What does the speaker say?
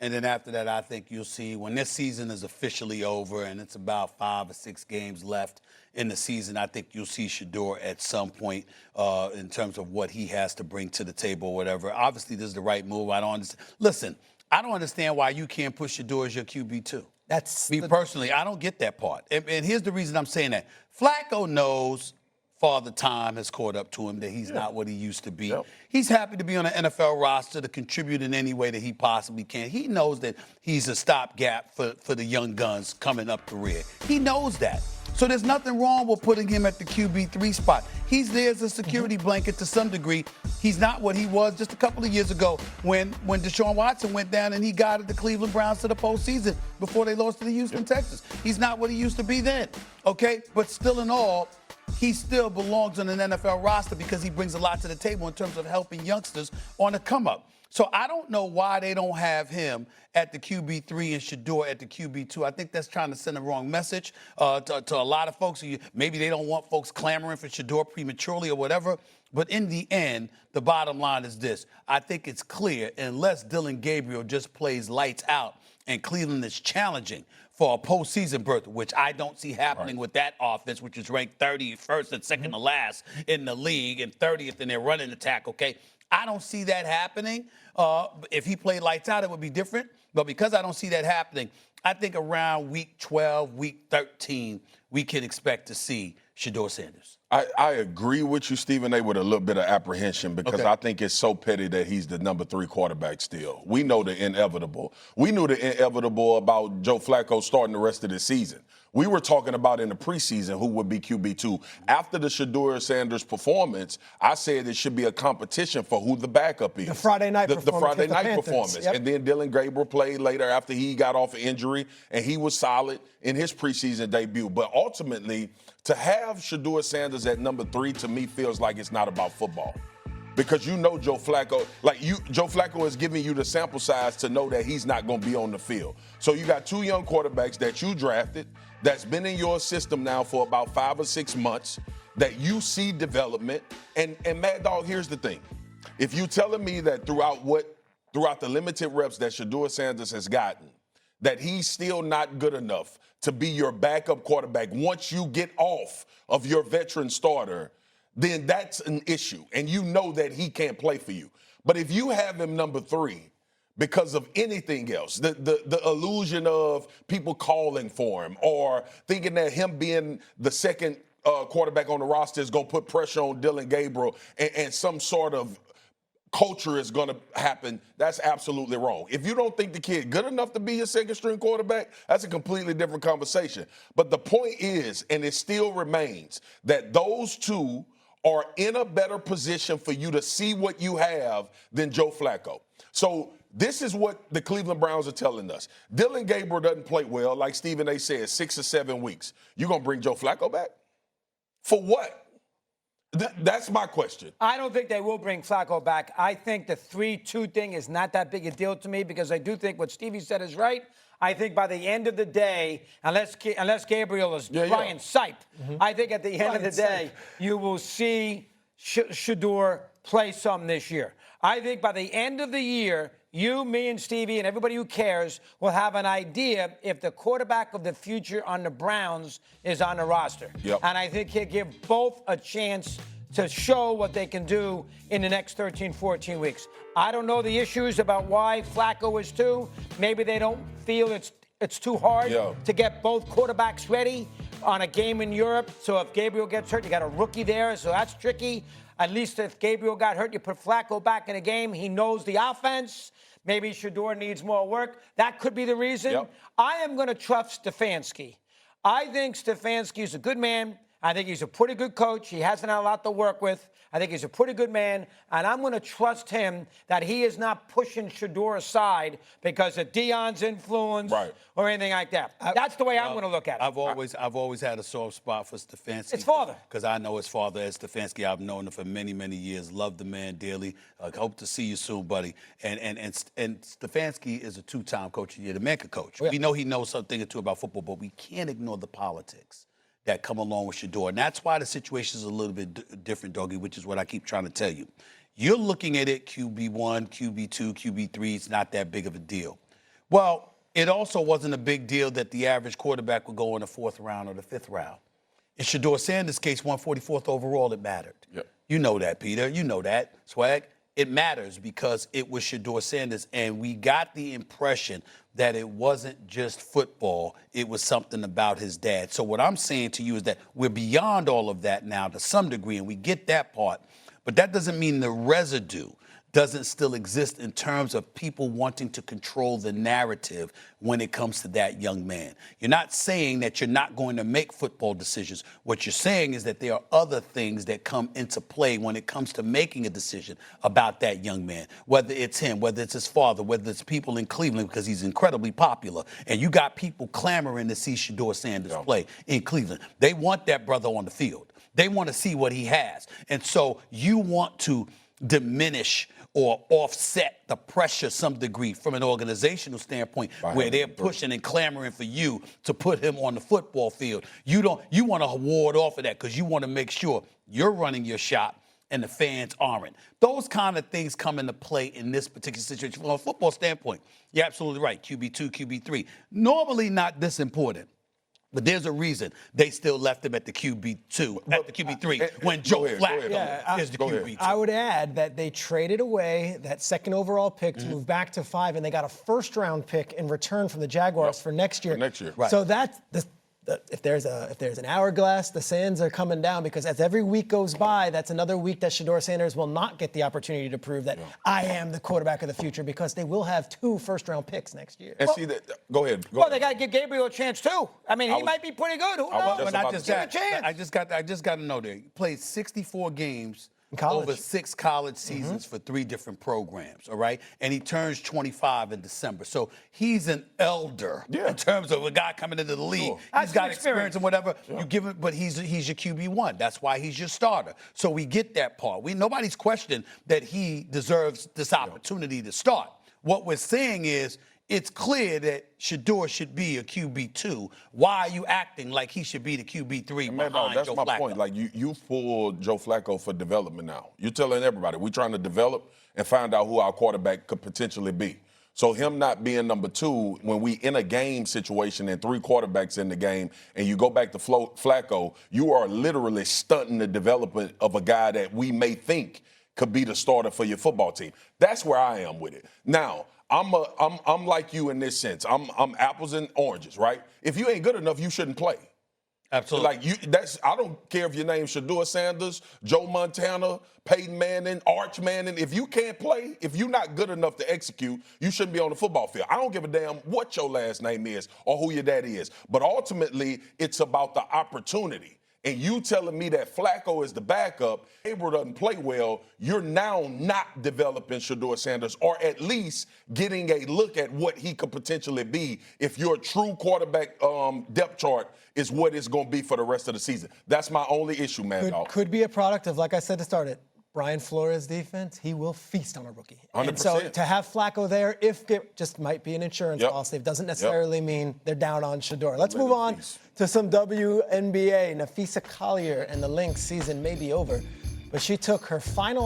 And then after that, I think you'll see when this season is officially over and it's about 5 or 6 games left in the season, I think you'll see Shedeur at some point in terms of what he has to bring to the table or whatever. Obviously, this is the right move. I don't understand. Listen, I don't understand why you can't put Shedeur as your QB2. That's me personally. I don't get that part. And here's the reason I'm saying that. Flacco knows Father Time has caught up to him that he's not what he used to be. Yep. He's happy to be on an NFL roster to contribute in any way that he possibly can. He knows that he's a stopgap for the young guns coming up the rear. He knows that. So there's nothing wrong with putting him at the QB3 spot. He's there as a security blanket to some degree. He's not what he was just a couple of years ago when Deshaun Watson went down and he guided the Cleveland Browns to the postseason before they lost to the Houston Texans. He's not what he used to be then, okay? But still in all, he still belongs on an NFL roster because he brings a lot to the table in terms of helping youngsters on the come up. So I don't know why they don't have him at the QB3 and Shedeur at the QB2. I think that's trying to send a wrong message to a lot of folks. Maybe they don't want folks clamoring for Shedeur prematurely or whatever. But in the end, the bottom line is this. I think it's clear, unless Dylan Gabriel just plays lights out and Cleveland is challenging for a postseason berth, which I don't see happening with that offense, which is ranked 31st and second to last in the league and 30th in their running attack, okay? I don't see that happening. If he played lights out, it would be different. But because I don't see that happening, I think around week 12, week 13, we can expect to see Shedeur Sanders. I agree with you, Stephen A., with a little bit of apprehension because I think it's so petty that he's the number 3 quarterback still. We know the inevitable. We knew the inevitable about Joe Flacco starting the rest of the season. We were talking about in the preseason who would be QB2. After the Shedeur Sanders performance, I said it should be a competition for who the backup is. the Friday night performance. The Friday night Panthers. performance. Yep. And then Dylan Gabriel played later after he got off an injury, and he was solid in his preseason debut. But ultimately, to have Shedeur Sanders at number 3 to me feels like it's not about football. Because you know Joe Flacco, Joe Flacco is giving you the sample size to know that he's not going to be on the field. So you got 2 young quarterbacks that you drafted, that's been in your system now for about 5 or 6 months, that you see development. And Mad Dog, here's the thing. If you're telling me that throughout the limited reps that Shedeur Sanders has gotten, that he's still not good enough to be your backup quarterback once you get off of your veteran starter, then that's an issue. And you know that he can't play for you. But if you have him number 3 because of anything else, the illusion of people calling for him or thinking that him being the second quarterback on the roster is going to put pressure on Dylan Gabriel and some sort of culture is going to happen, that's absolutely wrong. If you don't think the kid good enough to be your second-string quarterback, that's a completely different conversation. But the point is, and it still remains, that those 2 are in a better position for you to see what you have than Joe Flacco. So this is what the Cleveland Browns are telling us. Dylan Gabriel doesn't play well, like Stephen A. said, 6 or 7 weeks. You going to bring Joe Flacco back? For what? That's my question. I don't think they will bring Flacco back. I think the 3-2 thing is not that big a deal to me because I do think what Stevie said is right. I think by the end of the day, unless Gabriel is Brian Sipe, I think at the end of the day, you will see Shedeur play some this year. I think by the end of the year, you, me, and Stevie, and everybody who cares will have an idea if the quarterback of the future on the Browns is on the roster. Yep. And I think he'll give both a chance to show what they can do in the next 13, 14 weeks. I don't know the issues about why Flacco is 2. Maybe they don't feel it's too hard to get both quarterbacks ready on a game in Europe. So if Gabriel gets hurt, you got a rookie there, so that's tricky. At least if Gabriel got hurt, you put Flacco back in the game. He knows the offense. Maybe Shedeur needs more work. That could be the reason. Yep. I am going to trust Stefanski. I think Stefanski is a good man. I think he's a pretty good coach. He hasn't had a lot to work with. I think he's a pretty good man, and I'm going to trust him that he is not pushing Shedeur aside because of Deion's influence or anything like that. That's the way I'm going to look at it. I've always had a soft spot for Stefanski. His father. Because I know his father as Stefanski. I've known him for many, many years. Love the man dearly. Hope to see you soon, buddy. And Stefanski is a 2-time coach of the year. The man could coach. We know he knows something or two about football, but we can't ignore the politics that come along with Shedeur. And that's why the situation is a little bit different, Doggy, which is what I keep trying to tell you. You're looking at it QB1, QB2, QB3. It's not that big of a deal. Well, it also wasn't a big deal that the average quarterback would go in the 4th round or the 5th round. In Shedeur Sanders' case, 144th overall, it mattered. Yep. You know that, Peter. You know that, Swag. It matters because it was Shedeur Sanders, and we got the impression that it wasn't just football. It was something about his dad. So what I'm saying to you is that we're beyond all of that now to some degree, and we get that part. But that doesn't mean the residue doesn't still exist in terms of people wanting to control the narrative when it comes to that young man. You're not saying that you're not going to make football decisions. What you're saying is that there are other things that come into play when it comes to making a decision about that young man, whether it's him, whether it's his father, whether it's people in Cleveland, because he's incredibly popular. And you got people clamoring to see Shedeur Sanders play in Cleveland. They want that brother on the field. They want to see what he has. And so you want to diminish or offset the pressure some degree from an organizational standpoint where they're pushing and clamoring for you to put him on the football field. You want to ward off of that because you want to make sure you're running your shop and the fans aren't. Those kind of things come into play in this particular situation. From a football standpoint, you're absolutely right. QB2, QB3. Normally not this important. But there's a reason they still left him at the QB2, at the QB3, when Joe Flacco is the QB2. I would add that they traded away that 2nd overall pick to move back to 5, and they got a 1st-round pick in return from the Jaguars for next year. Right. So that's if there's an hourglass, the sands are coming down, because as every week goes by, that's another week that Shedeur Sanders will not get the opportunity to prove that I am the quarterback of the future, because they will have 2 first-round picks next year. And see that. Go ahead. Well, they got to give Gabriel a chance too. I mean, he might be pretty good. Who knows? But not just that. Chance. I just got to know that he played 64 games over 6 college seasons for 3 different programs, all right? And he turns 25 in December. So he's an elder in terms of a guy coming into the league. He's got experience and whatever. You give him, but he's your QB1. That's why he's your starter. So we get that part. Nobody's questioned that he deserves this opportunity to start. What we're saying is, it's clear that Shedeur should be a QB2. Why are you acting like he should be the QB3 behind Joe Flacco? That's my point. Like, you pulled Joe Flacco for development now. You're telling everybody we're trying to develop and find out who our quarterback could potentially be. So him not being number 2 when we in a game situation and 3 quarterbacks in the game and you go back to Flacco, you are literally stunting the development of a guy that we may think could be the starter for your football team. That's where I am with it. Now, I'm like you in this sense. I'm apples and oranges, right? If you ain't good enough, you shouldn't play. Absolutely. I don't care if your name's Shedeur Sanders, Joe Montana, Peyton Manning, Arch Manning. If you can't play, if you're not good enough to execute, you shouldn't be on the football field. I don't give a damn what your last name is or who your daddy is. But ultimately, it's about the opportunity. And you telling me that Flacco is the backup, Gabriel doesn't play well, you're now not developing Shedeur Sanders, or at least getting a look at what he could potentially be if your true quarterback depth chart is what it's going to be for the rest of the season. That's my only issue, man. Could be a product of, like I said to start it, Brian Flores' defense. He will feast on a rookie. 100%. And so to have Flacco there, just might be an insurance policy. It doesn't necessarily mean they're down on Shedeur. Let's move on to some WNBA. Nafisa Collier and the Lynx season may be over, but she took her final